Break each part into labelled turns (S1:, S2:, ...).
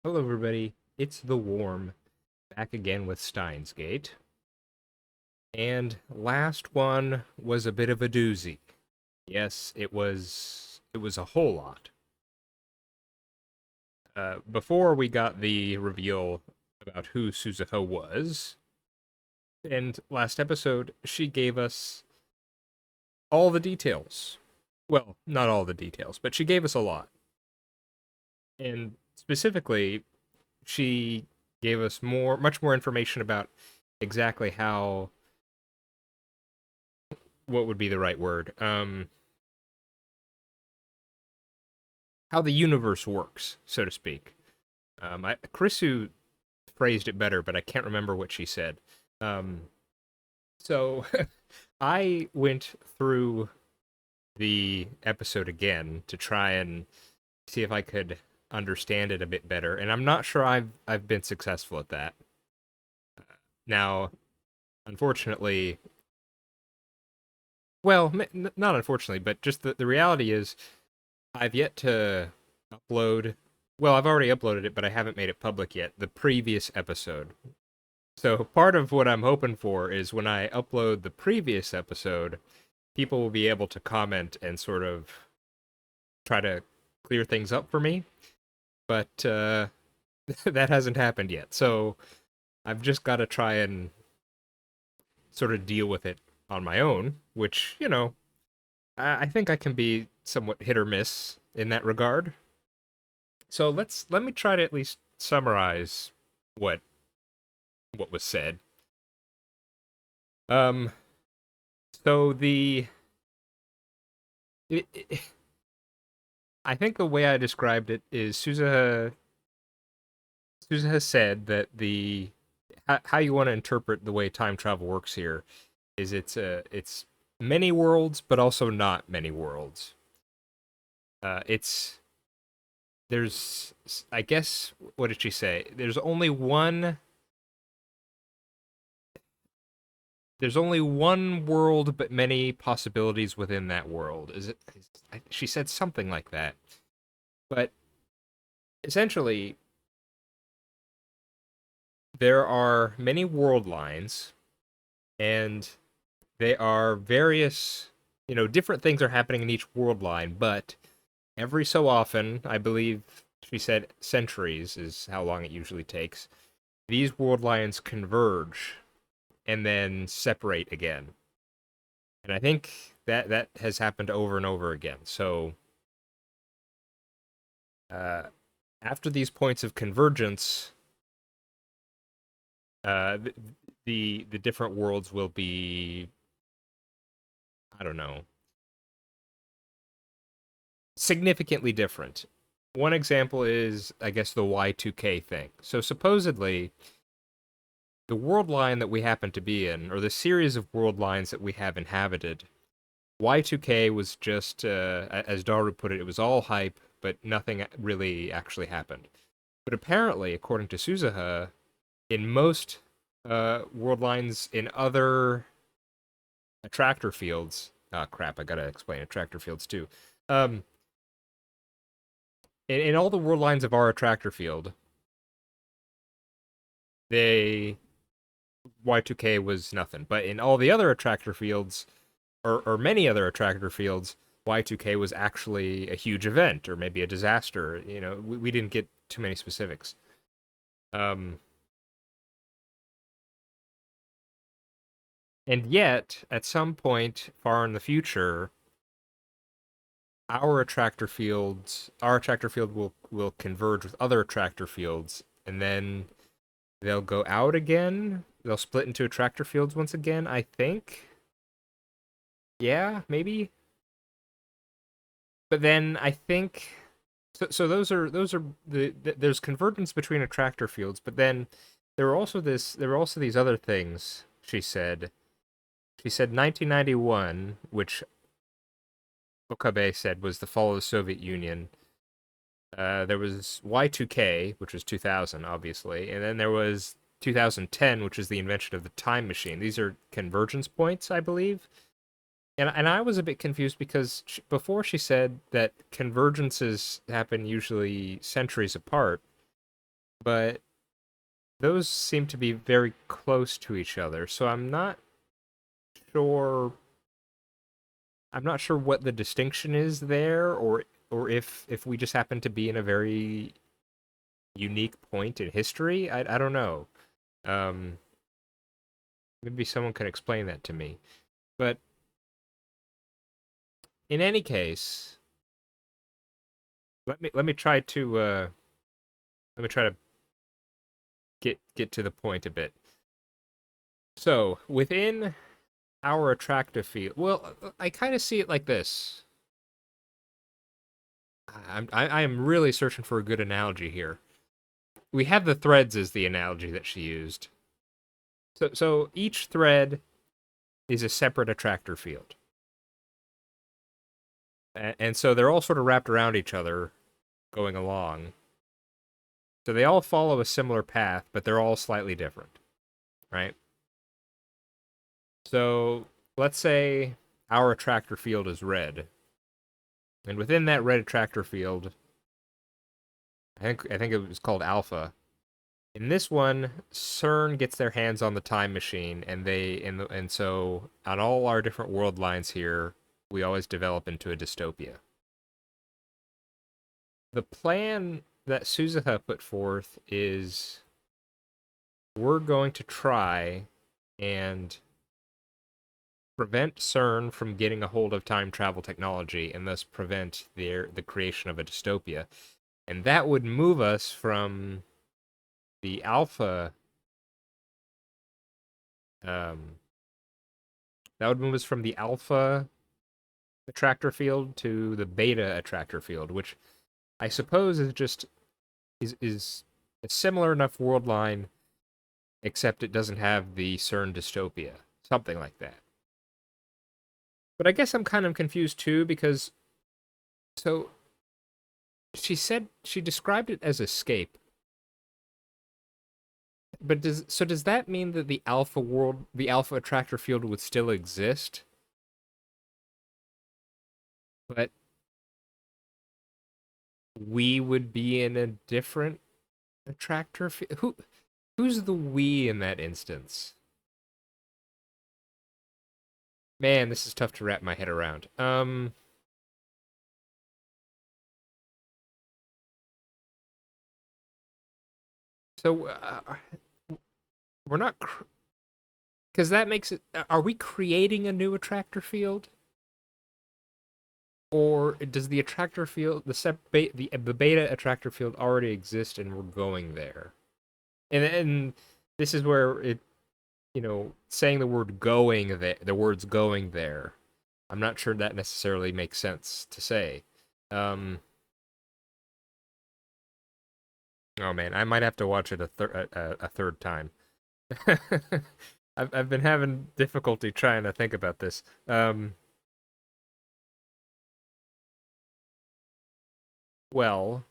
S1: Hello, everybody. It's the Warm, back again with Steins Gate. And last one was a bit of a doozy. Yes, it was a whole lot. Before we got the reveal about who Suzuho was, and last episode, she gave us all the details. Well, not all the details, but she gave us a lot. And specifically, she gave us much more information about exactly how what would be the right word? How the universe works, so to speak. Chrisu phrased it better, but I can't remember what she said. Um, so I went through the episode again to try and see if I could understand it a bit better, and I'm not sure I've been successful at that. Now, unfortunately, well, not unfortunately, but just the reality is I've yet to upload. Well, I've already uploaded it, but I haven't made it public yet. The previous episode. So part of what I'm hoping for is when I upload the previous episode, people will be able to comment and sort of try to clear things up for me. But that hasn't happened yet. So I've just got to try and sort of deal with it on my own, which, I think I can be somewhat hit or miss in that regard. So let me try to at least summarize what what was said. Um, so I think the way I described it is Suzuha said that the how you want to interpret the way time travel works here is it's many worlds, but also not many worlds. It's there's I guess what did she say? There's only one world, but many possibilities within that world. She said something like that. But essentially, there are many world lines, and they are various, different things are happening in each world line, but every so often, I believe she said centuries is how long it usually takes, these world lines converge and then separate again. And I think that has happened over and over again. So uh, after these points of convergence, uh, the different worlds will be, I don't know, significantly different. One example is, I guess, the Y2K thing. So supposedly, the world line that we happen to be in, or the series of world lines that we have inhabited, Y2K was just, as Daru put it, it was all hype, but nothing really actually happened. But apparently, according to Suzuha, in most world lines in other attractor fields, crap, I gotta explain attractor fields too. Um, in all the world lines of our attractor field, they Y2K was nothing. But in all the other attractor fields, or many other attractor fields, Y2K was actually a huge event or maybe a disaster. We didn't get too many specifics. Um, and yet, at some point far in the future, our attractor field will converge with other attractor fields, and then they'll go out again. They'll split into attractor fields once again, I think. Yeah, maybe. But then I think so those are there's convergence between attractor fields, but then there were also these other things she said. She said 1991, which Okabe said was the fall of the Soviet Union. There was Y2K, which was 2000, obviously, and then there was 2010, which is the invention of the time machine. These are convergence points, I believe. And I was a bit confused because before she said that convergences happen usually centuries apart, but those seem to be very close to each other. So sure I'm not sure what the distinction is there, or if we just happen to be in a very unique point in history. I don't know. Um, Maybe someone can explain that to me. But in any case, let me try to get to the point a bit. So within our attractive field, well, I kind of see it like this. I am really searching for a good analogy here. We have the threads as the analogy that she used. So each thread is a separate attractor field. And so they're all sort of wrapped around each other going along. So they all follow a similar path, but they're all slightly different, right? So let's say our attractor field is red. And within that red attractor field, I think it was called alpha. In this one, CERN gets their hands on the time machine, and so on all our different world lines here, we always develop into a dystopia. The plan that Suzuha put forth is we're going to try and prevent CERN from getting a hold of time travel technology and thus prevent the creation of a dystopia. And that would move us from the alpha um, that would move us from the alpha attractor field to the beta attractor field, which I suppose is a similar enough world line, except it doesn't have the CERN dystopia, something like that. But I guess I'm kind of confused too because so she described it as escape, but does that mean that the alpha attractor field would still exist, but we would be in a different attractor field? Who's the we in that instance? Man, this is tough to wrap my head around. So we're not because that makes it. Are we creating a new attractor field, or does the attractor field, the beta attractor field, already exist and we're going there? And this is where saying the words going there, I'm not sure that necessarily makes sense to say. Um, oh man, I might have to watch it a third time. I've been having difficulty trying to think about this. Well,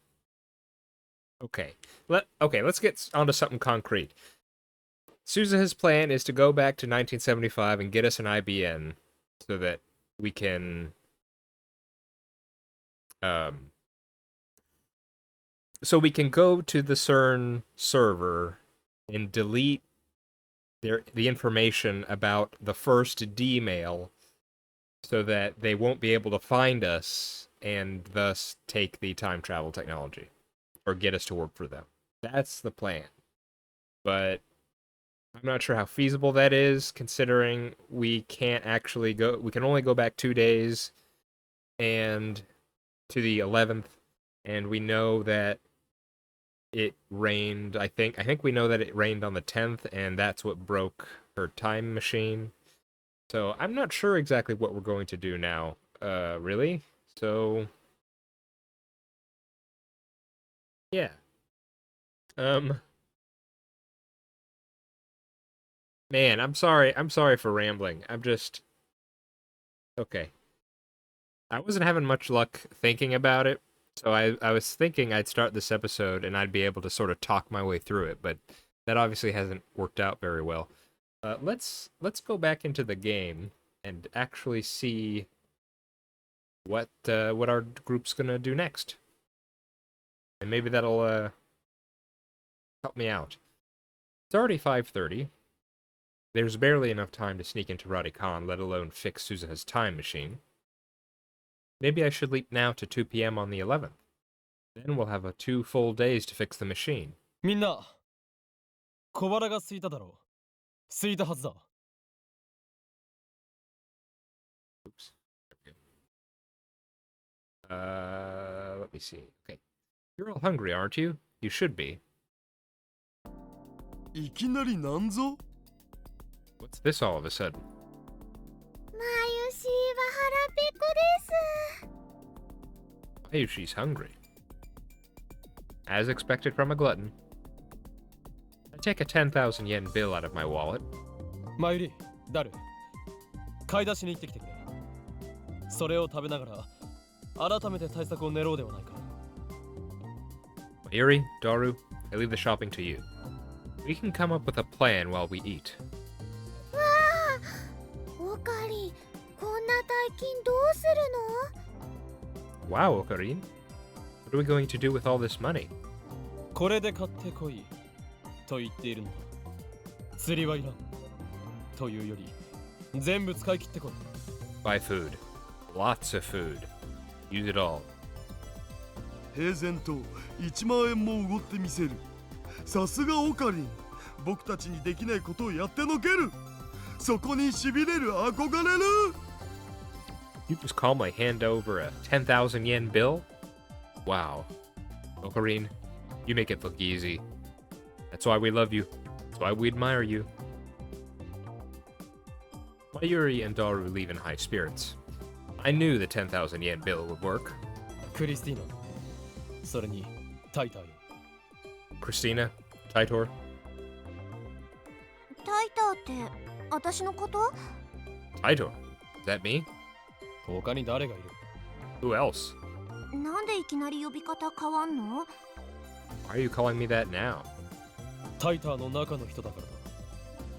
S1: let's get onto something concrete. Sousa's plan is to go back to 1975 and get us an IBN so that we can um go to the CERN server and delete the information about the first D mail so that they won't be able to find us and thus take the time travel technology or get us to work for them. That's the plan. But I'm not sure how feasible that is, considering we can only go back 2 days and to the 11th, and we know that it rained. I think we know that it rained on the 10th, and that's what broke her time machine. So I'm not sure exactly what we're going to do now, really. So yeah. Um, Man, I'm sorry. I'm sorry for rambling. I'm just okay. I wasn't having much luck thinking about it, so I was thinking I'd start this episode and I'd be able to sort of talk my way through it, but that obviously hasn't worked out very well. Let's go back into the game and actually see what our group's gonna do next, and maybe that'll Help me out. It's already 5:30. There's barely enough time to sneak into Radicon, let alone fix Suzuha's time machine. Maybe I should leap now to 2 p.m. on the 11th. Then we'll have 2 full days to fix the machine.
S2: みんな、小腹が空いただろう。空いたはずだ。
S1: Oops. Let me see. Okay. You're all hungry, aren't you? You should be.
S3: いきなりなんぞ?
S1: What's this all of a sudden?
S4: マユシは腹ペコです。
S1: Mayushi's hungry. As expected from a glutton. I take a 10,000 yen bill out of my wallet.
S2: マユリ、ダル、買い出しに行ってきてくれ。それを食べながら、改めて対策を練ろうではないか。
S1: Mayuri, Daru, I leave the shopping to you. We can come up with a plan while we eat.
S4: わあ、オカリン、こんな大金どうするの?
S1: Wow, Okarin. What are we going to do with all this money?
S2: これで買ってこいと言っているのだ。釣りはいらんというより、全部使い切ってこい。
S1: Buy food. Lots of food. Use it all.
S3: 平然と1万円もおごってみせる。さすがオカリン。僕たちにできないことをやってのける。そこにしびれる、憧れる。
S1: You just calmly hand over a 10,000 yen bill? Wow. Okarin, you make it look easy. That's why we love you. That's why we admire you. Mayuri and Daru leave in high spirits. I knew the 10,000 yen bill would work.
S2: クリスティーナ、それにタイターよ。
S1: Christina, Taitor.
S4: タイターって私のこと?
S1: Taitor? Is that me?
S2: 他に誰がいる?
S1: Who else?
S4: なんでいきなり呼び方変わんの?
S1: Why are you calling me that now?
S2: タイターの中の人だからだ。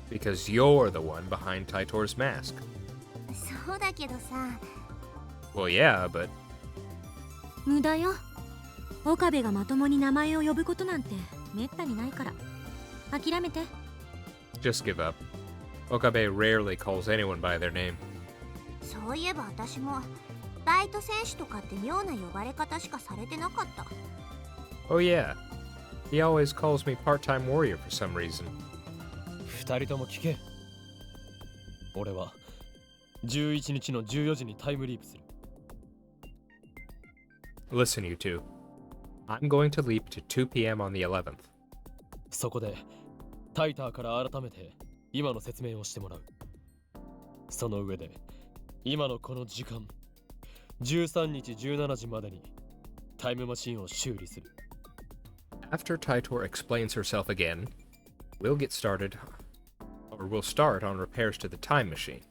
S1: Because you're the one behind Taitor's mask.
S4: そうだけどさ。
S1: Well, yeah, but...
S5: 無駄よ。岡部がまともに名前を呼ぶことなんてめったにないから。諦めて。
S1: Just give up. Okabe rarely calls anyone by their name.
S4: そういえば私もバイト選手とかって妙な呼ばれ方しかされてなかった。
S1: Oh yeah. He always calls me part-time warrior for some reason.
S2: 二人とも聞け。俺は11日の14時にタイムリープする。
S1: Listen, you two. I'm going to leap to 2 p.m. on the 11th.
S2: そこでタイターから改めて今の説明をしてもらう。その上で今のこの時間13日17時までにタイムマシンを修理する。
S1: After Taitor explains herself again, we'll get started, or we'll start on repairs to the time machine.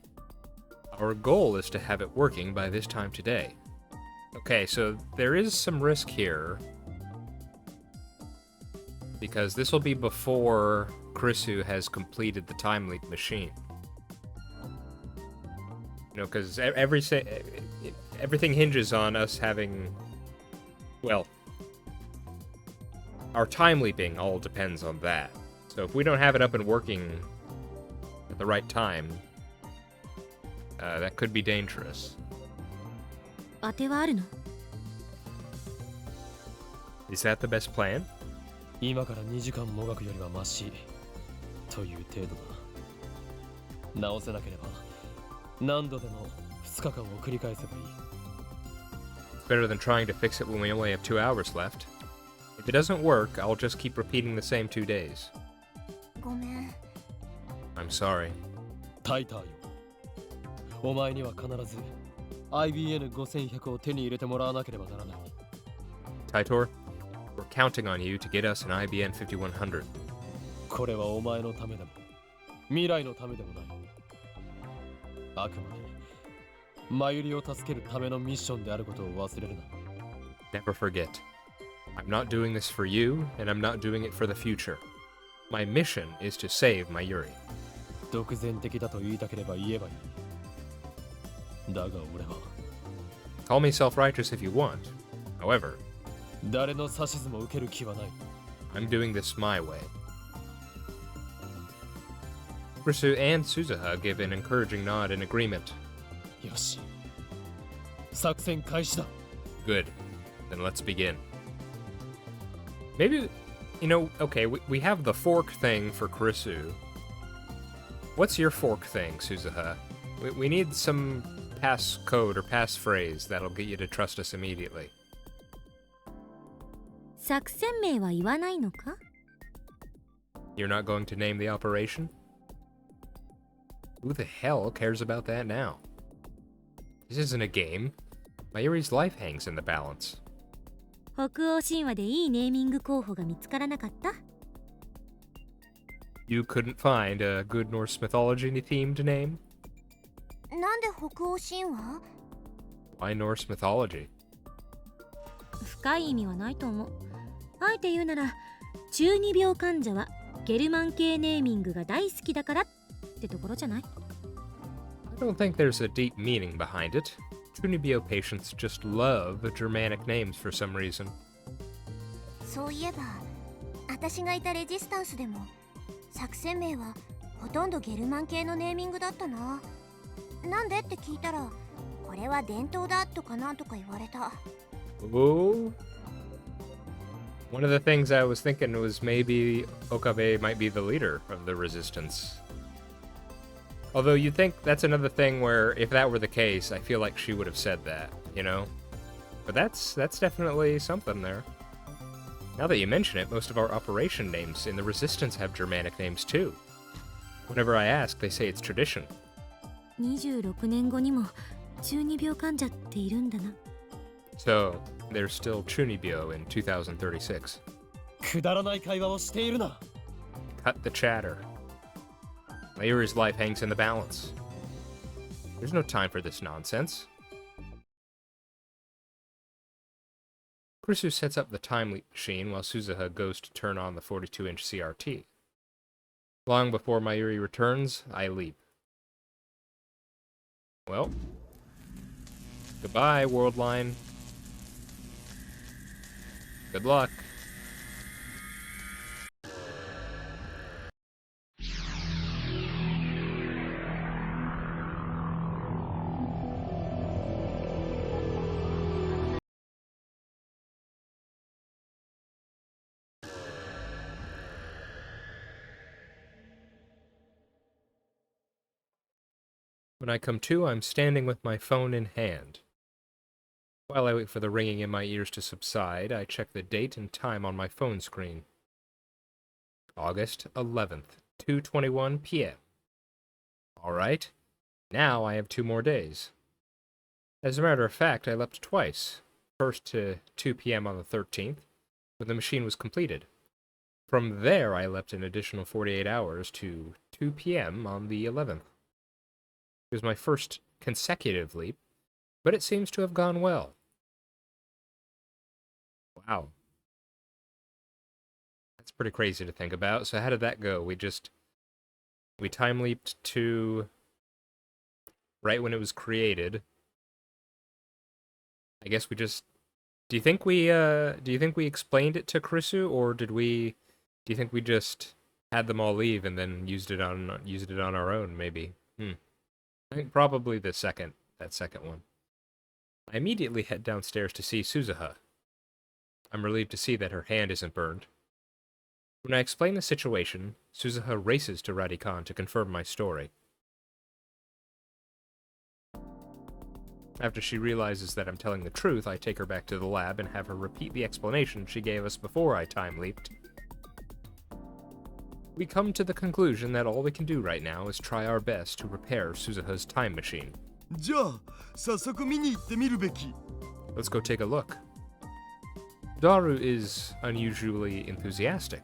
S1: Our goal is to have it working by this time today. Okay, so there is some risk here, because this will be before Krisu has completed the time leap machine. You know, because everything hinges on us having, well, our time leaping all depends on that. So if we don't have it up and working at the right time, that could be dangerous.
S5: 当てはあるの?
S1: Is that the best plan?
S2: 今から2時間もがくよりはマシという程度だ。直せなければ何度でも2日間を繰り返せばいい。
S1: Better than trying to fix it when we only have 2 hours left. If it doesn't work, I'll just keep repeating the same 2 days.
S4: ごめん。
S1: I'm sorry.
S2: タイターよ。お前には必ず IBN5100 を手に入れてもらわなければならない。
S1: Taitor, we're counting on you to get us an IBN 5100.
S2: これはお前のためでも未来のためでもない。あくまでマユリを助けるためのミッションであることを忘れるな。
S1: Never forget. I'm not doing this for you, and I'm not doing it for the future. My mission is to save Mayuri.
S2: 独善的だと言いたければ言えばいい。だが俺は
S1: Call me self-righteous if you want. However,
S2: 誰の指図も受ける気はない。
S1: I'm doing this my way. Kurisu and Suzuha give an encouraging nod in agreement.
S2: よし作戦開始だ
S1: Good. Then let's begin. Maybe, okay, we have the fork thing for Kurisu. What's your fork thing, Suzuha? We need some pass code or passphrase that'll get you to trust us immediately.
S5: 作戦名は言わないのか？
S1: You're not going to name the operation? Who the hell cares about that now? This isn't a game. Mayuri's life hangs in the balance.
S5: 北欧神話でいいネーミング候補が見つからなかった？
S1: You couldn't find a good Norse mythology-themed name?
S4: なんで北欧神話？
S1: Why Norse mythology?
S5: 深い意味はないと思う。あえて言うなら、中二病患者はゲルマン系ネーミングが大好きだからってところじゃない？
S1: I don't think there's a deep meaning behind it. Chunibyo patients just love Germanic names for some reason.
S4: そういえば私がいたレジスタンスでも作戦名はほとんどゲルマン系のネーミングだったな。なんでって聞いたらこれは伝統だとかなんとか言われた。
S1: Oh? One of the things I was thinking was maybe Okabe might be the leader of the resistance. Although you'd think that's another thing where if that were the case, I feel like she would have said that, you know? But that's definitely something there. Now that you mention it, most of our operation names in the resistance have Germanic names too. Whenever I ask, they say it's tradition.
S5: 26年後にも中二病患者っているんだな。
S1: So, there's still Chunibyo in 2036.
S2: くだらない会話をしているな
S1: Cut the chatter. Mayuri's life hangs in the balance. There's no time for this nonsense. Kurisu sets up the time leap machine while Suzuha goes to turn on the 42-inch CRT. Long before Mayuri returns, I leap. Well, goodbye, World Line. Good luck. When I come to, I'm standing with my phone in hand. While I wait for the ringing in my ears to subside, I check the date and time on my phone screen. August 11th, 2:21 p.m. Alright, now I have 2 more days. As a matter of fact, I leapt twice. First to 2 p.m. on the 13th, when the machine was completed. From there, I leapt an additional 48 hours to 2 p.m. on the 11th. It was my first consecutive leap, but it seems to have gone well. Wow. That's pretty crazy to think about. So how did that go? We time leaped to right when it was created. I guess we just do you think we explained it to Kurisu, or do you think we just had them all leave and then used it on our own maybe? I think probably that second one. I immediately head downstairs to see Suzuha. I'm relieved to see that her hand isn't burned. When I explain the situation, Suzuha races to Radikan to confirm my story. After she realizes that I'm telling the truth, I take her back to the lab and have her repeat the explanation she gave us before I time leaped. We come to the conclusion that all we can do right now is try our best to repair Suzuha's time machine.
S3: じゃあ早速見に行ってみるべき。
S1: Let's go take a look. Daru is unusually enthusiastic.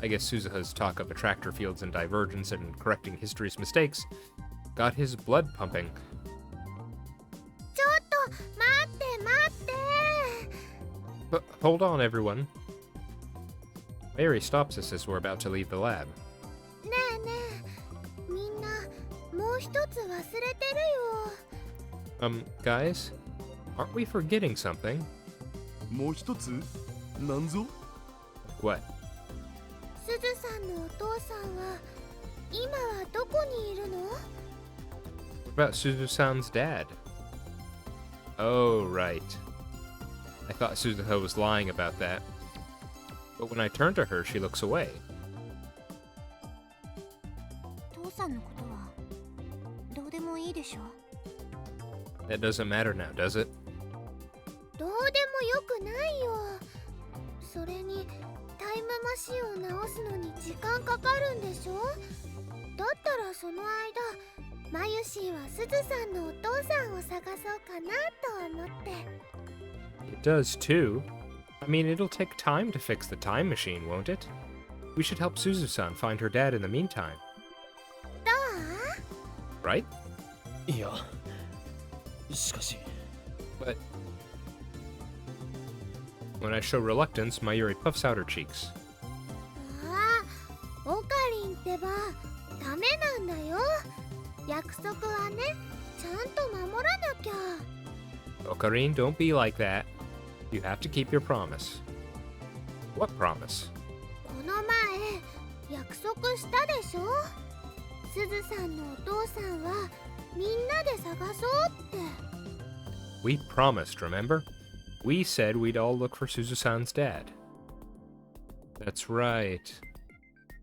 S1: I guess Suzuha's talk of attractor fields and divergence and correcting history's mistakes got his blood pumping.
S4: ちょっと待って待って。
S1: But hold on, everyone. Mary stops us as we're about to leave the lab.
S4: ねえねえ、みんなもう一つ忘れてるよ。
S1: Guys, aren't we forgetting something?
S3: もう一つなんぞ
S1: what?
S4: すずさんのお父さんは今はどこにいるの？
S1: What about Suzu-san's dad? Oh, right. I thought Suzuha was lying about that. But when I turn to her, she looks away.
S4: 父さんのことはどうでもいいでしょ。
S1: That doesn't matter now, does it?
S4: どうでもよくないよ。それにタイムマシンを直すのに時間かかるんでしょ。だったらその間マユシーはすずさんのお父さんを探そうかなと思って。
S1: It does too. I mean, it'll take time to fix the time machine, won't it? We should help Suzu-san find her dad in the meantime.
S4: ど
S1: Right?
S2: いや、しかし
S1: But when I show reluctance, Mayuri puffs out her cheeks.
S4: う？ああ、オカリンってばダメなんだよ。約束はね、ちゃんと守らなきゃ。
S1: Ocarine, don't be like that. You have to keep your promise. What promise?
S4: この前約束したでしょ。すずさんのお父さんはみんなで探そうって。
S1: We promised, remember? We said we'd all look for Suzu-san's dad. That's right.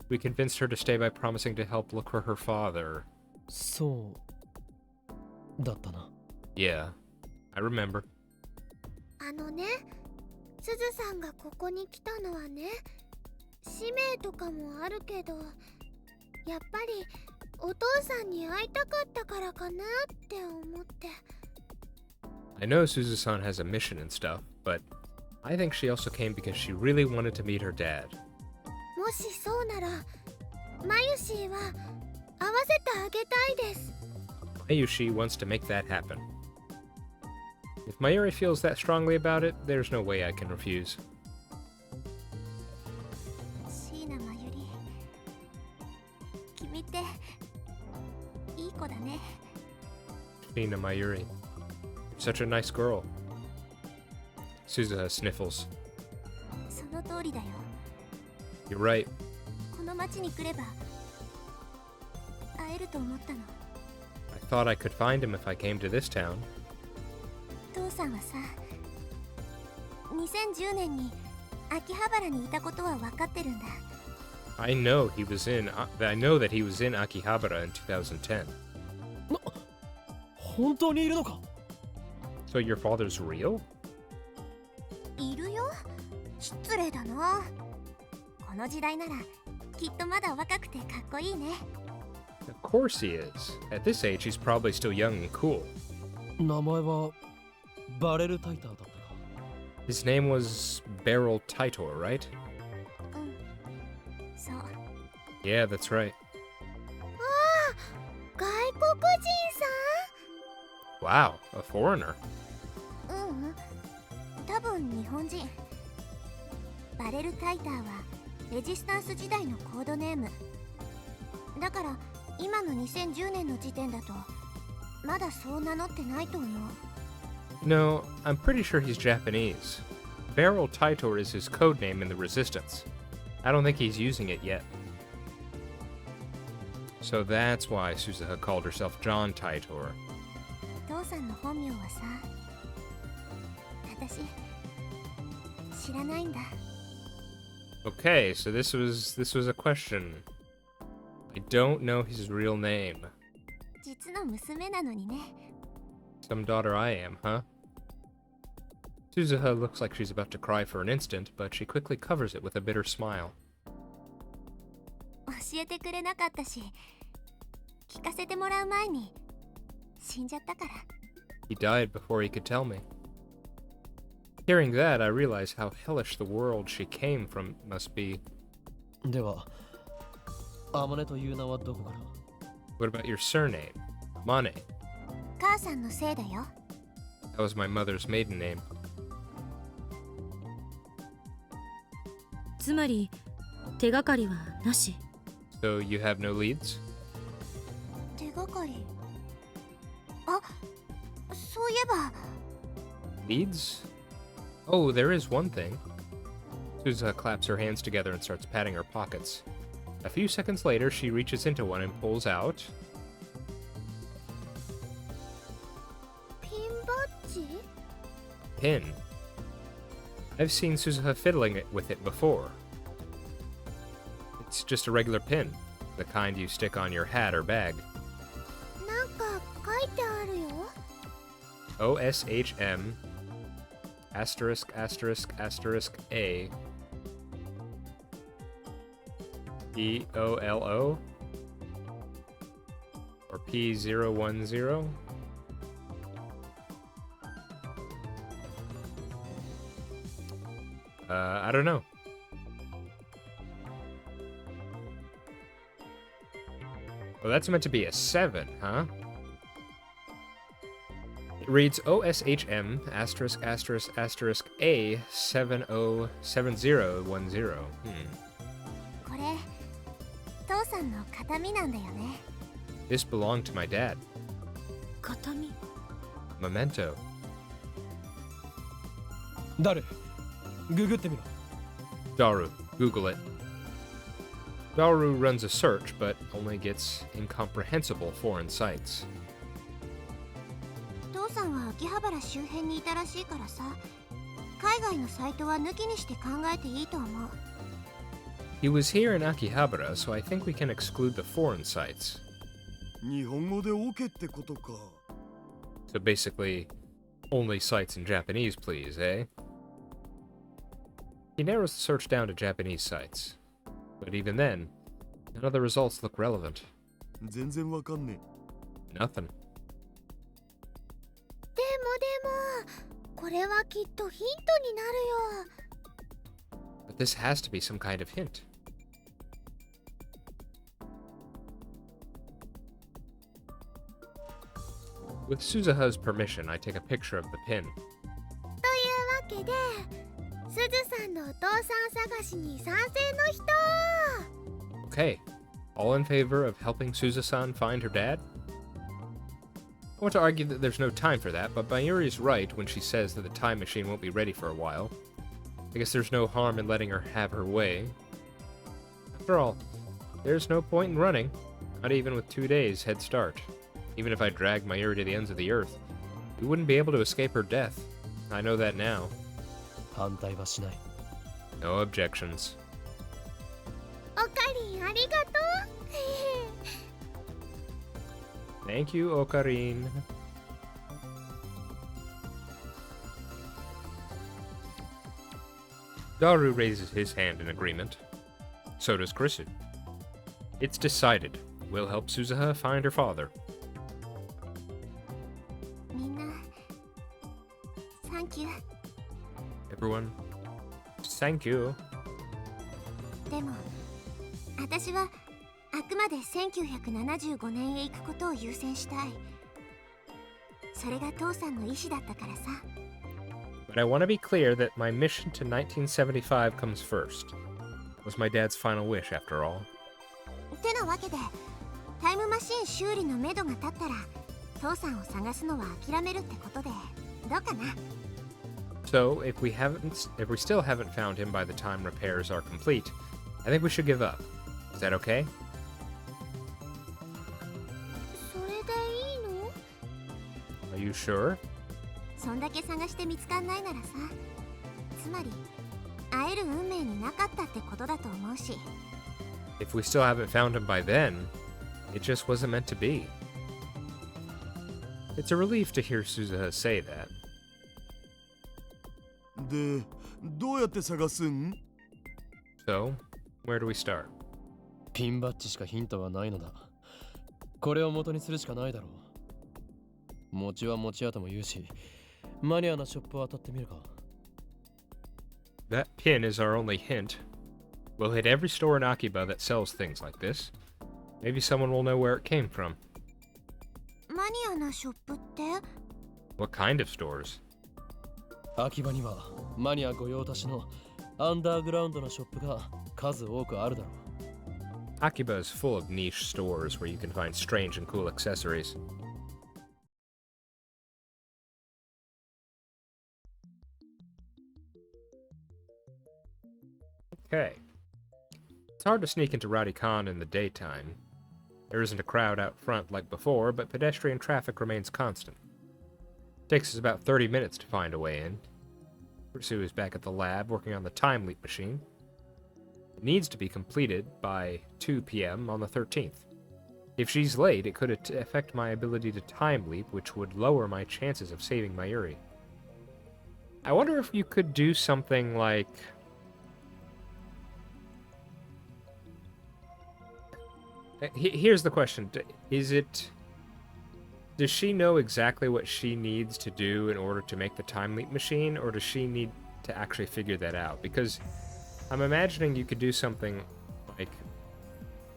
S1: We convinced her to stay by promising to help look for her father.
S2: そうだったな。
S1: Yeah, I remember.
S4: あのね、すずさんがここに来たのはね、使命とかもあるけど、やっぱりお父さんに会いたかったからかなって思って。
S1: I know Suzu-san has a mission and stuff, but I think she also came because she really wanted to meet her dad.
S4: もしそうならマユシーは会わせてあげたいです。
S1: Mayushi wants to make that happen. If Mayuri feels that strongly about it, there's no way I can refuse.
S4: 椎名まゆり、君っていい子だね。
S1: Nina Mayuri. Such a nice girl. Suzuha sniffles.
S4: その通りだよ。
S1: You're right.
S4: この町に来れば会えると思ったの。
S1: I thought I could find him if I came to this town.
S4: 父さんはさ、2010年に秋葉原にいたことは分かってるんだ。
S1: I know that he was in Akihabara in 2010.
S2: 本当にいるのか？
S1: So your father's real?
S4: いるよ。失礼だな。この時代ならきっとまだ若くてかっこいいね。
S1: Of course he is. At this age, he's probably still young and cool.
S2: 名前はバレルタイターだったか。
S1: His name was Beryl Titor, right?
S4: うん、そう。
S1: Yeah, that's right.
S4: 外国人
S1: Wow, a foreigner.
S4: さん？うん、多分日本人。バレルタイターはレジスタンス時代のコードネームだから、今の2010年の時点だとまだそう名乗ってないと思う。
S1: No, I'm pretty sure he's Japanese. Beryl Titor is his code name in the Resistance. I don't think he's using it yet. So that's why Suzuha called herself John Titor.
S4: 父さんの本名はさ、私知らないんだ。
S1: Okay, so this was a question. I don't know his real name.
S4: 実の娘なのにね。
S1: Some daughter I am, huh? Suzuha looks like she's about to cry for an instant, but she quickly covers it with a bitter smile.
S4: 教えてくれなかったし、聞かせてもらう前に死んじゃったから。
S1: He died before he could tell me. Hearing that, I realize how hellish the world she came from must be.
S2: では、アマネという名はどこから？
S1: What about your surname? Mane.
S4: 母さんのせいだよ。
S1: That was my mother's maiden name.
S5: つまり手がかりはなし。
S1: So you have no leads?
S4: 手がかり。あ、そういえば。
S1: Leads? Oh, there is one thing. Suzuha claps her hands together and starts patting her pockets. A few seconds later, she reaches into one and pulls out...
S4: ピンバッジ
S1: pin. I've seen Suzuha fiddling with it before. It's just a regular pin, the kind you stick on your hat or bag.
S4: なんか書いてあるよ
S1: OSHM asterisk asterisk asterisk A EOLO or P010. I don't know. Well, that's meant to be a 7, huh? It reads OSHM asterisk asterisk asterisk A 707010.
S4: これ父さんの形見なんだよね
S1: This belonged to my dad.
S5: 形見
S1: Memento.
S2: 誰ググってみろ
S1: Daru. Google it. Daru runs a search, but only gets incomprehensible foreign sites.
S4: 父さんは秋葉原周辺にいたらしいからさ海外のサイトは抜きにして考えていいと思う
S1: He was here in Akihabara, so I think we can exclude the foreign sites.
S3: 日本語で OK ってことか
S1: So basically, only sites in Japanese, please, eh? He narrows the search down to Japanese sites. But even then, none of the results look relevant.
S3: 全然わかんね
S1: Nothing.
S4: でもこれはきっとヒントになるよ
S1: But this has to be some kind of hint. With Suzuha's permission, I take a picture of the pin.
S4: というわけですずさんのお父さん探しに賛成の人
S1: Okay, all in favor of helping Suzusan find her dad? I want to argue that there's no time for that, but Mayuri's right when she says that the time machine won't be ready for a while. I guess there's no harm in letting her have her way. After all, there's no point in running, not even with 2 days head start. Even if I dragged Mayuri to the ends of the earth, we wouldn't be able to escape her death. I know that now.
S2: 反対はしない
S1: No objections.
S4: おかりんありがとう
S1: Thank you, Okarin. Daru raises his hand in agreement. So does Krisu. It's decided. We'll help Suzuha find her father.
S4: みんなサンキュー
S1: Everyone, thank you.
S4: でも私はあくまで1975年へ行くことを優先したいそれが父さんの意志だったからさ
S1: But I want to be clear that my mission to 1975 comes first. It was my dad's final wish, after all.
S4: てなわけでタイムマシン修理のめどが立ったら父さんを探すのは諦めるってことでどうかな
S1: So, if we still haven't found him by the time repairs are complete, I think we should give up. Is that okay?
S4: それでいいの
S1: Are you sure?
S4: そんだけ探して見つかんないならさつまり会える運命になかったってことだと思うし
S1: If we still haven't found him by then, it just wasn't meant to be. It's a relief to hear Suzuha say that.
S3: でどうやって探すん
S1: So, where do we start?
S2: ピンバッジしかヒントはないのだこれを元にするしかないだろう餅は餅屋とも言うしマニアなショップを当たってみるか
S1: That pin is our only hint. We'll hit every store in Akiba that sells things like this. Maybe someone will know where it came from.
S4: マニアなショップって
S1: What kind of stores?
S2: 秋葉にはマニア御用達のアンダーグラウンドなショップが数多くあるだろう
S1: Akiba is full of niche stores where you can find strange and cool accessories. Okay. It's hard to sneak into Radicon in the daytime. There isn't a crowd out front like before, but pedestrian traffic remains constant. It takes us about 30 minutes to find a way in. Pursu is back at the lab working on the time leap machine. It needs to be completed by 2 p.m. on the 13th. If she's late, it could affect my ability to time leap, which would lower my chances of saving Mayuri. I wonder if you could do something like... Here's the question. Does she know exactly what she needs to do in order to make the time leap machine, or does she need to actually figure that out? Because I'm imagining you could do something like,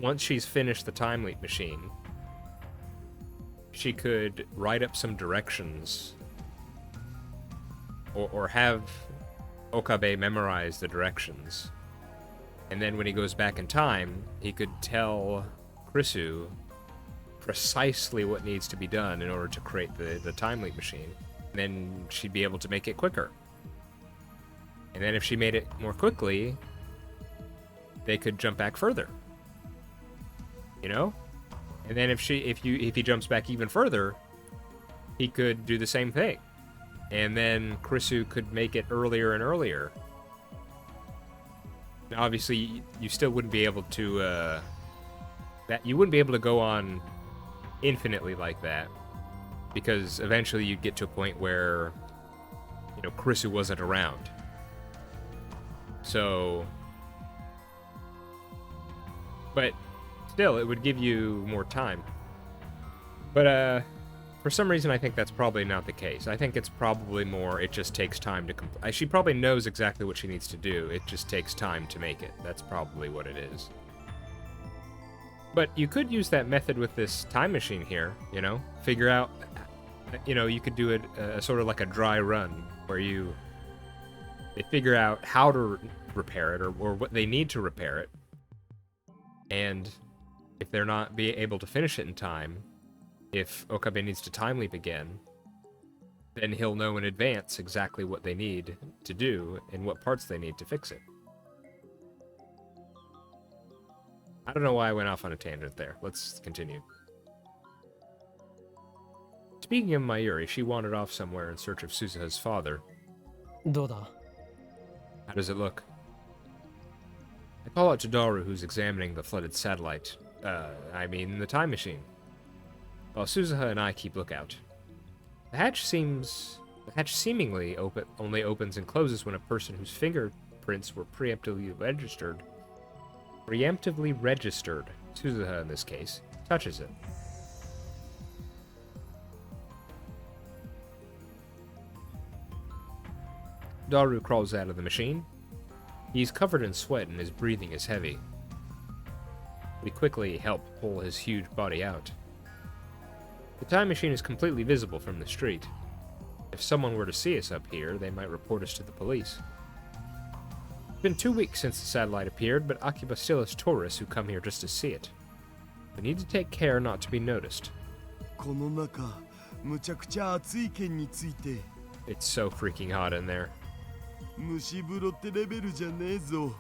S1: once she's finished the time leap machine, she could write up some directions, or have Okabe memorize the directions, and then when he goes back in time, he could tell Krisu precisely what needs to be done in order to create the time leap machine. And then she'd be able to make it quicker. And then if she made it more quickly, they could jump back further. You know? And then if he jumps back even further, he could do the same thing. And then Krisu could make it earlier and earlier. Now, obviously, you still wouldn't be able to you wouldn't be able to go on infinitely like that, because eventually you'd get to a point where, you know, Krisu wasn't around. So, but still, it would give you more time. But for some reason, I think that's probably not the case. I think it's probably more, it just takes time to complete. She probably knows exactly what she needs to do. It just takes time to make it. That's probably what it is. But you could use that method with this time machine here, you know? Figure out, you know, you could do it sort of like a dry run, where they figure out how to repair it, or what they need to repair it. And if they're not able to finish it in time, if Okabe needs to time leap again, then he'll know in advance exactly what they need to do and what parts they need to fix it. I don't know why I went off on a tangent there. Let's continue. Speaking of Mayuri, she wandered off somewhere in search of Suzuha's father.
S2: どうだ
S1: How does it look? I call out to Daru, who's examining the flooded satellite. The time machine. While Suzuha and I keep lookout. The hatch seemingly only opens and closes when a person whose fingerprints were preemptively registered, Suzuha in this case, touches it. Daru crawls out of the machine. He's covered in sweat and his breathing is heavy. We quickly help pull his huge body out. The time machine is completely visible from the street. If someone were to see us up here, they might report us to the police. It's been 2 weeks since the satellite appeared, but Akiba still has tourists who come here just to see it. We need to take care not to be noticed.
S3: この中、むちゃくちゃ暑い件について。
S1: It's so freaking hot in there.
S3: 蒸し風呂ってレベルじゃねえぞ。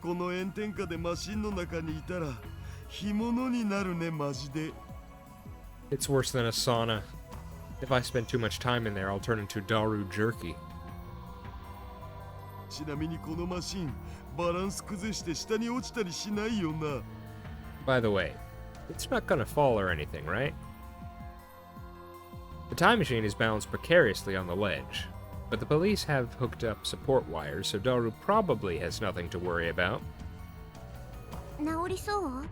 S3: この炎天下でマシンの中にいたら干物になるねマジで。
S1: It's worse than a sauna. If I spend too much time in there, I'll turn into Daru jerky.
S3: ちなみにこのマシンバランス崩して下に落ちたりしないよな。
S1: By the way, it's not gonna fall or anything, right? The time machine is balanced precariously on the ledge, but the police have hooked up support wires, so Daru probably has nothing to worry about.
S4: 治りそう？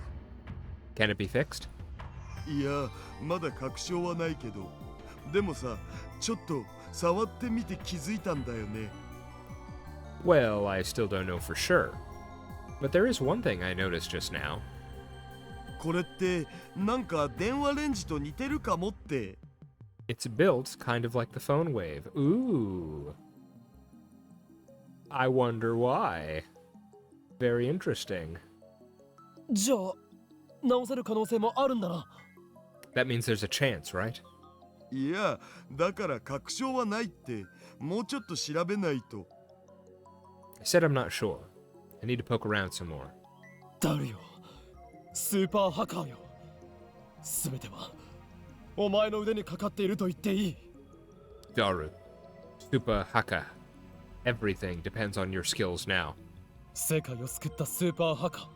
S1: Can it be fixed?
S3: いや、まだ確証はないけど。でもさ、ちょっと触ってみて気づいたんだよね。
S1: Well, I still don't know for sure. But there is one thing I noticed just now.
S3: これってなんか電話レンジと似てるかもって。
S1: It's built kind of like the phone wave. Ooh. I wonder why. Very interesting.
S2: じゃあ直せる可能性もあるんだな。
S1: That means there's a chance, right?
S3: いや、だから確証はないって。もうちょっと調べないと。
S1: I said I'm not sure. I need to poke around some more.
S2: 誰よ、スーパーハカーよ。すべてはお前の腕にかかっていると言っていい。
S1: Daru. Super Haka. Everything depends on your skills now.
S2: 世界を救ったスーパーハカー。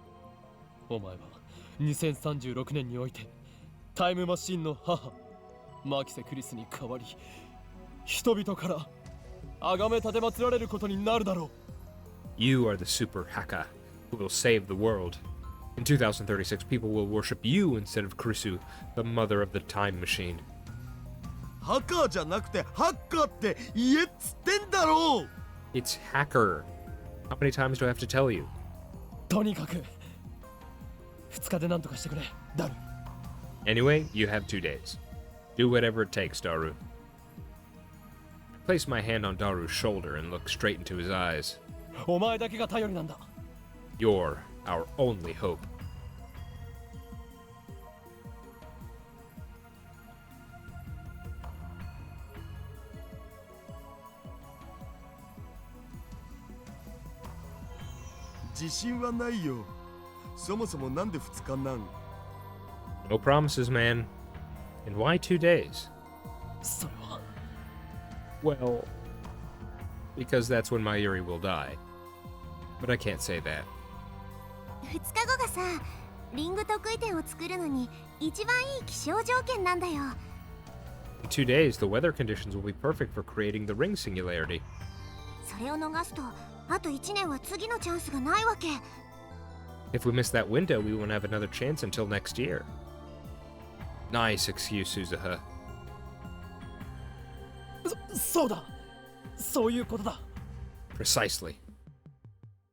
S2: お前は2036年においてタイムマシンの母マキセ・クリスに代わり人々から崇め立て祀られることになるだろう。
S1: You are the Super Haka who will save the world. In 2036, people will worship you instead of Kurisu, the mother of the time machine.
S3: ハカーじゃなくてハッカーって言えっつってんだろう。
S1: It's hacker. How many times do I have to tell you?
S2: とにかく2日で何とかしてくれ、ダル。
S1: Anyway, you have 2 days. Do whatever it takes, Daru. I place my hand on Daru's shoulder and look straight into his eyes.
S2: お前だけが頼りなんだ。
S1: You're our only hope.
S3: "自信はないよ。そもそもなんで2日なん？
S1: No promises, man. And why 2 days?
S2: それは
S1: Well, because that's when Mayuri will die. But I can't say that.
S4: 2日後がさ、リング得意点を作るのに一番いい気象条件なんだよ。
S1: In 2 days, the weather conditions will be perfect for creating the ring singularity.
S4: それを逃すとあと1年は次のチャンスがないわけ。
S1: If we miss that window, we won't have another chance until next year. Nice excuse, Suzuha.
S2: そうだ、そういうことだ。
S1: Precisely.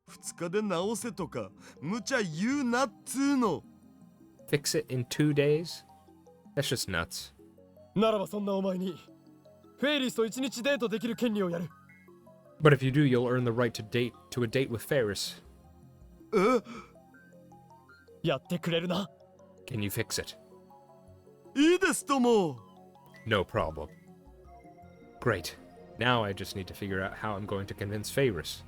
S3: 2日で直せとか無茶言うなっつーの。
S1: Fix it in 2 days? That's just nuts.
S2: ならばそんなお前にフェイリスと1日デートできる権利をやる。
S1: But if you do, you'll earn the right to a date with Ferris.
S3: え、
S2: やってくれるな。
S1: Can you fix it?
S3: いいですとも。
S1: No problem. Great. Now I just need to figure out how I'm going to convince Ferris.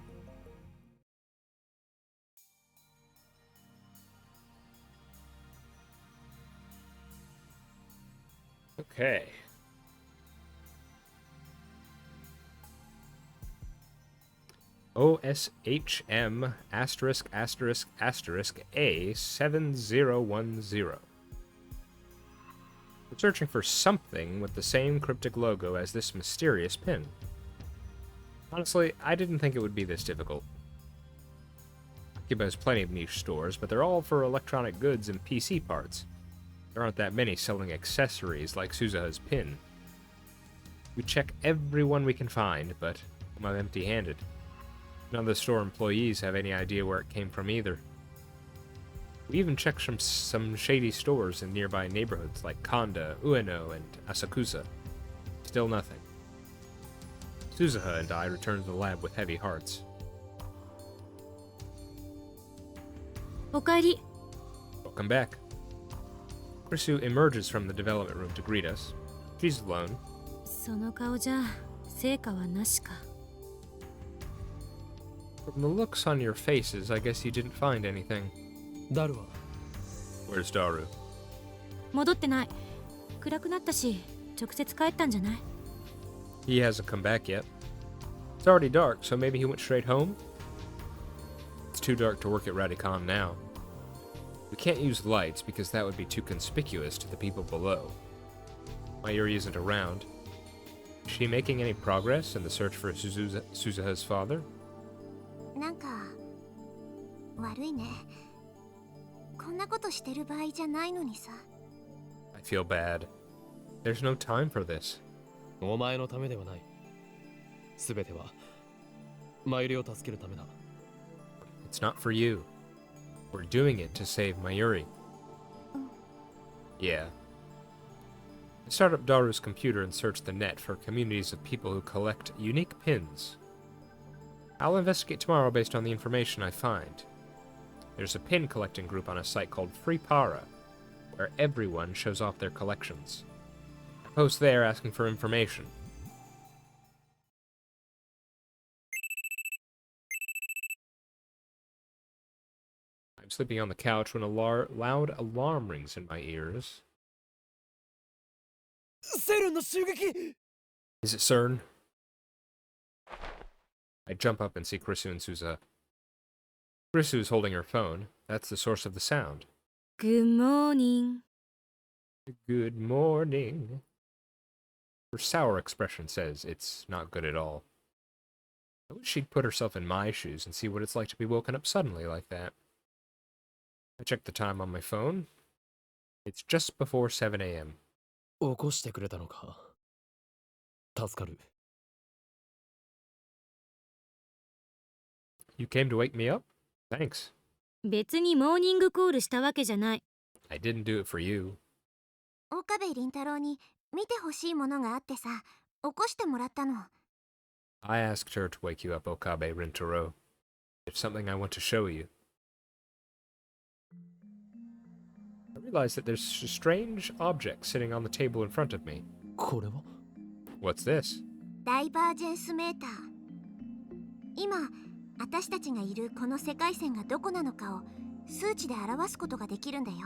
S1: Okay. OSHM asterisk asterisk asterisk A7010. We're searching for something with the same cryptic logo as this mysterious pin. Honestly, I didn't think it would be this difficult. Cuba has plenty of niche stores, but they're all for electronic goods and PC parts. There aren't that many selling accessories like Suzuha's pin. We check everyone we can find, but I'm empty-handed. None of the store employees have any idea where it came from either. We even checked some shady stores in nearby neighborhoods like Konda, Ueno, and Asakusa. Still nothing. Suzuha and I return to the lab with heavy hearts.
S5: おかえり。
S1: Welcome back. Kurisu emerges from the development room to greet us. She's alone.
S5: その顔じゃ成果はなしか。
S1: From the looks on your faces, I guess you didn't find anything.
S2: ダルは
S1: Where's Daru?
S5: 戻ってない。暗くなったし直接帰ったんじゃない？
S1: He hasn't come back yet. It's already dark, so maybe he went straight home? It's too dark to work at Radicon now. We can't use lights because that would be too conspicuous to the people below. Mayuri isn't around. Is she making any progress in the search for Suzuha's father?
S4: なんか悪いね。こんなことしてる場合じゃないのにさ。
S1: I feel bad. There's no time for this.
S2: お前のためではない。すべてはマユリを助けるためだ。
S1: It's not for you. We're doing it to save Mayuri. Yeah. I start up Daru's computer and search the net for communities of people who collect unique pins. I'll investigate tomorrow based on the information I find. There's a pin collecting group on a site called Free Para, where everyone shows off their collections. I post there asking for information. I'm sleeping on the couch when a loud alarm rings in my ears.
S2: セルンの襲撃
S1: Is it CERN? I jump up and see Krisu and Suza. Krisu is holding her phone. That's the source of the sound.
S5: Good morning.
S1: Good morning. Her sour expression says it's not good at all. I wish she'd put herself in my shoes and see what it's like to be woken up suddenly like that. I check the time on my phone. It's just before 7 a.m.
S2: 起こしてくれたのか助かる
S1: You came to wake me up? Thanks.
S5: 別にモーニングコールしたわけじゃない。
S1: I didn't do it for you.
S4: 岡部倫太郎に見てほしいものがあってさ、起こしてもらったの。
S1: I asked her to wake you up, Okabe Rintaro. There's something I want to show you. I realize that there's a strange object sitting on the table in front of me.
S2: これは
S1: What's this?
S4: ダイバージェンスメーター。今、私たちがいるこの世界線がどこなのかを数値で表すことができるんだよ。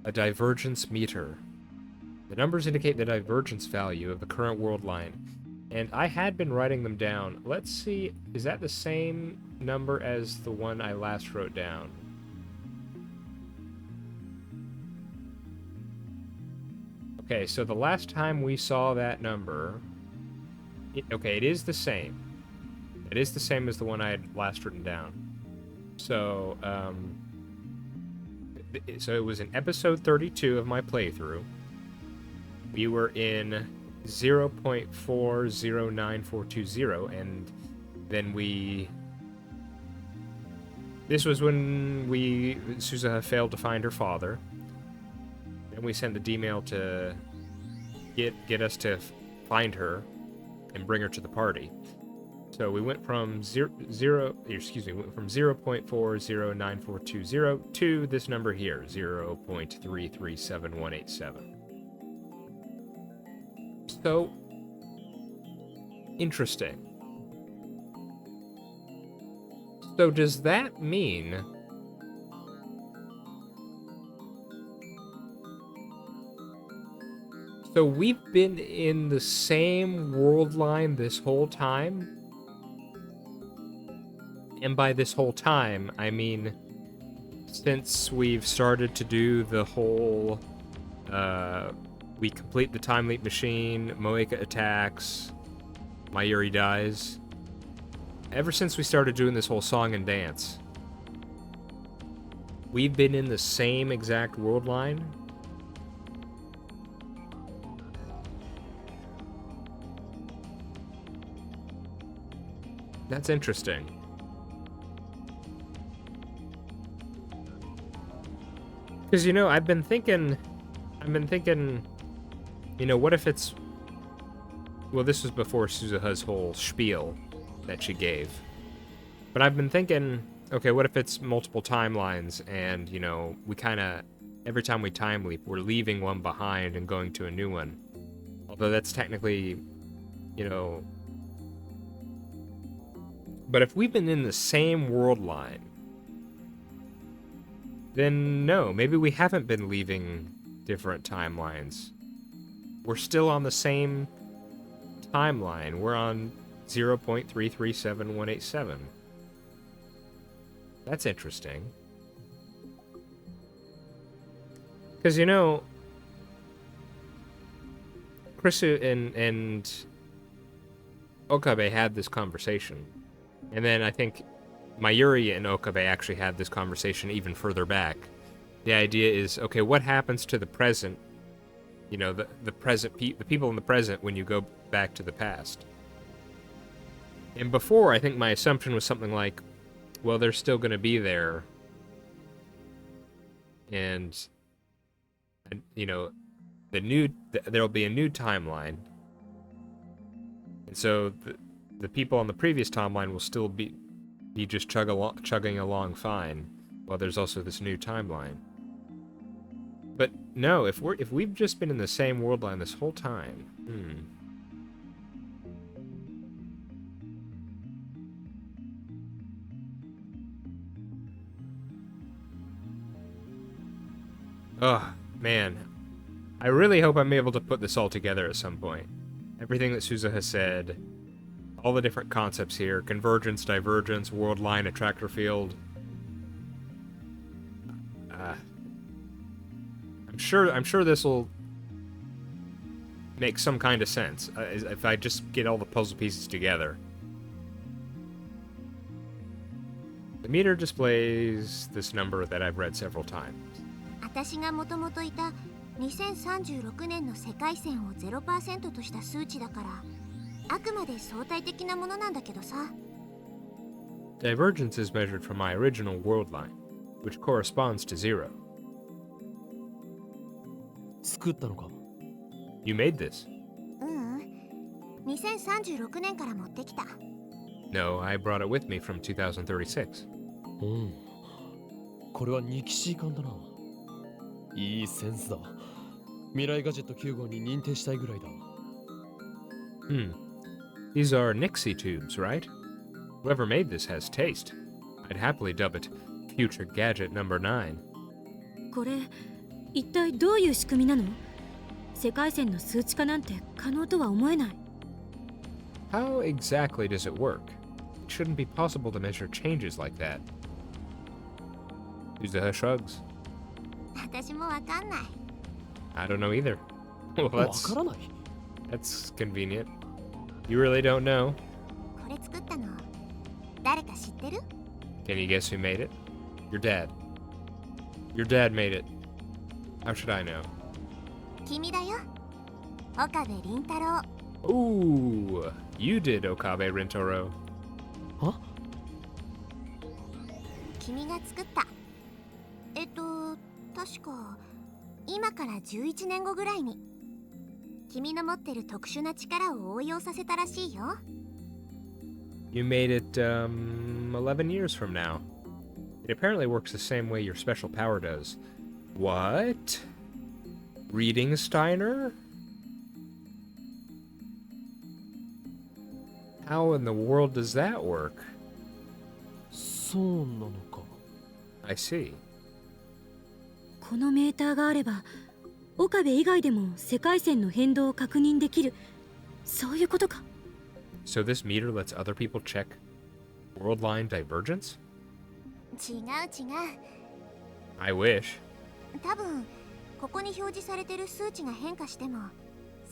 S1: A divergence meter. The numbers indicate the divergence value of the current world line, and I had been writing them down. Let's see, is that the same number as the one I last wrote down? Okay, so the last time we saw that number... okay, it is the same. It is the same as the one I had last written down. So, so it was in episode 32 of my playthrough. We were in 0.409420, and then this was when Suza failed to find her father. Then we sent the D-mail to get us to find her and bring her to the party. So we went from 0.409420 to this number here, 0.337187. So interesting. So does that mean so we've been in the same world line this whole time? And by this whole time, I mean since we've started to do the whole, we complete the time leap machine, Moeka attacks, Mayuri dies. Ever since we started doing this whole song and dance, we've been in the same exact world line? That's interesting. Because, you know, I've been thinking, you know, what if it's... Well, this was before Suzuha's whole spiel that she gave. But I've been thinking, okay, what if it's multiple timelines and, you know, we kind of... Every time we time leap, we're leaving one behind and going to a new one. Although that's technically, you know... But if we've been in the same world line, then no, maybe we haven't been leaving different timelines. We're still on the same timeline. We're on 0.337187. That's interesting. Because, you know, Krisu and Okabe had this conversation. And then I think Mayuri and Okabe actually had this conversation even further back. The idea is, okay, what happens to the present, you know, the present, the people in the present when you go back to the past? And before, I think my assumption was something like, well, they're still going to be there. And, you know, there'll be a new timeline. And so the people on the previous timeline will still be just chugging along fine, while there's also this new timeline. But no, if we've just been in the same world line this whole time, Oh, man. I really hope I'm able to put this all together at some point. Everything that Souza has said, all the different concepts here, convergence, divergence, world line, attractor field. I'm sure this will make some kind of sense if I just get all the puzzle pieces together. The meter displays this number that I've read several times.
S4: 私がもともといた2036年の世界線を 0% とした数値だから、あくまで相対的なものなんだけどさ。
S1: Divergence is measured from my original world line, which corresponds to 0.
S2: 作ったのか？
S1: You made this.
S4: 2036年から持ってきた。
S1: No, I brought it with me from 2036.
S2: これはニキシー管だな。いいセンスだ。未来ガジェット9号に認定したいぐらいだ。
S1: These are Nixie tubes, right? Whoever made this has taste. I'd happily dub it Future Gadget Number 9.
S5: これ一体どういう仕組みなの？世界線の数値化なんて可能とは思えない。
S1: How exactly does it work? It shouldn't be possible to measure changes like that. Yuzuha shrugs.
S4: 私もわかんない。
S1: I don't know either. Well,
S2: わからない。
S1: that's convenient. You really don't know?
S4: これ作ったの誰か知ってる？
S1: Can you guess who made it? Your dad. Your dad made it. How should I know?
S4: 君だよ。岡部倫太郎。
S1: Ooh, you did, Okabe Rintaro.
S2: は？
S4: 君が作った。確か今から11年後ぐらいに君の持ってる特殊な力を応用させたらしいよ。
S1: You made it, 11 years from now. It apparently works the same way your special power does. What? Reading Steiner? How in the world does that work?
S2: そうなのか。
S1: I see.
S5: このメーターがあれば岡部以外でも世界線の変動を確認できる。そういうことか。
S1: So this meter lets other people check world line divergence?
S4: 違う違う。
S1: I wish.
S4: 多分ここに表示されてる数値が変化しても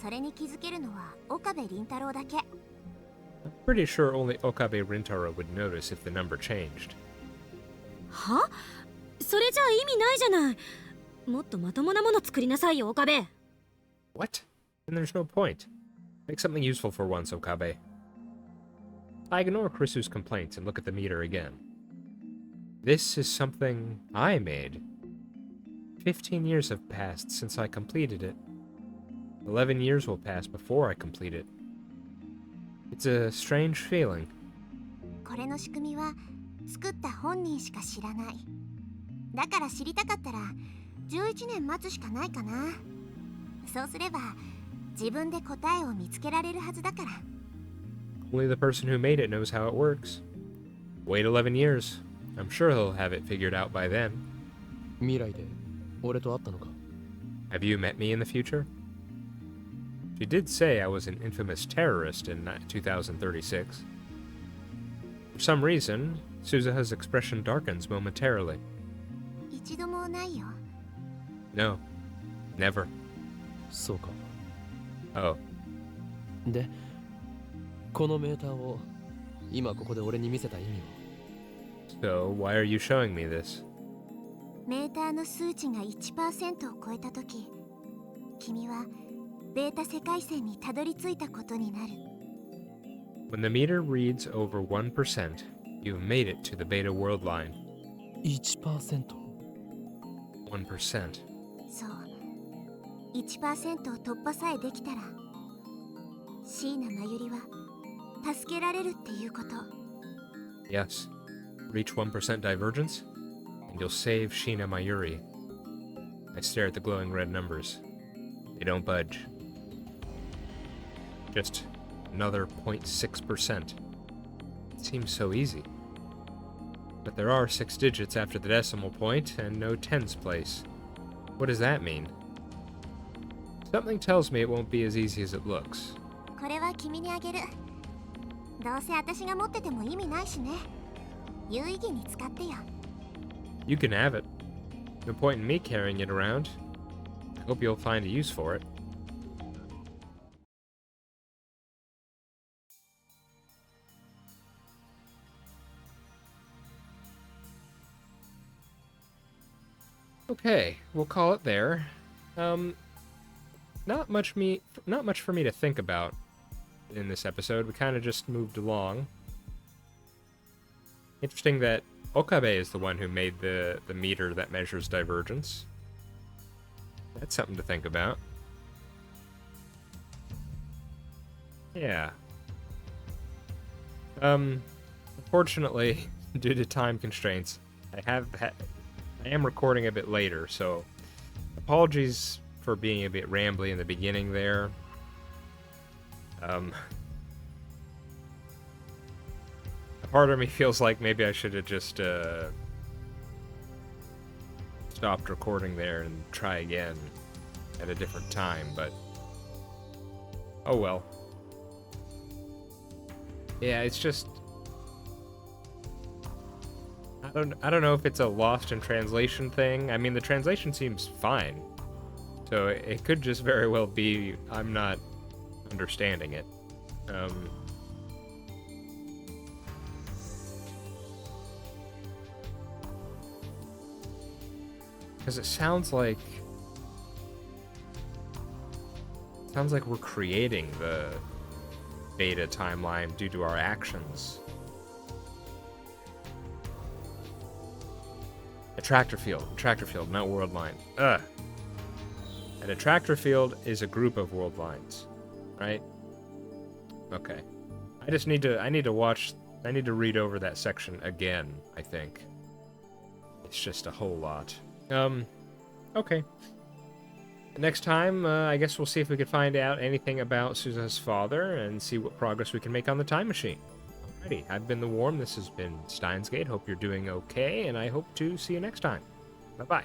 S4: それに気づけるのは岡部倫太郎だけ。
S1: I'm pretty sure only Okabe Rintaro would notice if the number changed.
S5: は？それじゃあ意味ないじゃない。もっとまともなもの作りなさいよ、岡部。
S1: What? Then there's no point. Make something useful for once, Okabe. I ignore Krisu's complaints and look at the meter again. This is something I made. 15 years have passed since I completed it. 11 years will pass before I complete it. It's a strange feeling.
S4: これの仕組みは作った本人しか知らない。だから知りたかったら11年待つしかないかな。そうすれば自分で答えを見つけられるはずだから。
S1: Only the person who made it knows how it works. Wait 11 years. I'm sure he'll have it figured out by then.
S2: 未来で俺と会ったのか？
S1: Have you met me in the future? She did say I was an infamous terrorist in 2036. For some reason, Suzuha's expression darkens momentarily.
S4: 一度もないよ。
S1: No, never.
S2: そうか。
S1: Oh,
S2: で、このメーターを今ここで俺に見せた意味は？
S1: so why are you showing me this?
S4: メーターの数値が 1% を超えたとき、君はベータ世界線にたどり着いたことになる。
S1: When the meter reads over 1%, you've made it to the beta world line.
S2: 1%？
S1: 1%.
S4: そう。1% を突破さえできたら、椎名真由里は助けられるっていうこと。
S1: Yes. Reach 1% divergence, and you'll save Sheena Mayuri. I stare at the glowing red numbers. They don't budge. Just another 0.6%. It seems so easy. But there are 6 digits after the decimal point, and no tens place. What does that mean? Something tells me it won't be as easy as it looks.
S4: これは君にあげる。どうせ私が持ってても意味ないしね。有意義に使ってよ。
S1: You can have it. No point in me carrying it around. I hope you'll find a use for it. Okay, we'll call it there. Not much for me to think about in this episode. We kind of just moved along. Interesting that Okabe is the one who made the meter that measures divergence. That's something to think about. Yeah. Unfortunately, due to time constraints, I am recording a bit later, so apologies for being a bit rambly in the beginning there. A part of me feels like maybe I should have just stopped recording there and try again at a different time, but oh well. Yeah, it's just I don't know if it's a lost in translation thing. I mean, the translation seems fine, so it could just very well be I'm not understanding it. Because it sounds like we're creating the beta timeline due to our actions. Attractor field, not world line. Ugh. An attractor field is a group of world lines, right? Okay. I need to read over that section again, I think. It's just a whole lot. Okay. Next time, I guess we'll see if we can find out anything about Suza's father and see what progress we can make on the time machine. Alrighty, I've been The Worm, this has been Steins Gate. Hope you're doing okay, and I hope to see you next time. Bye-bye.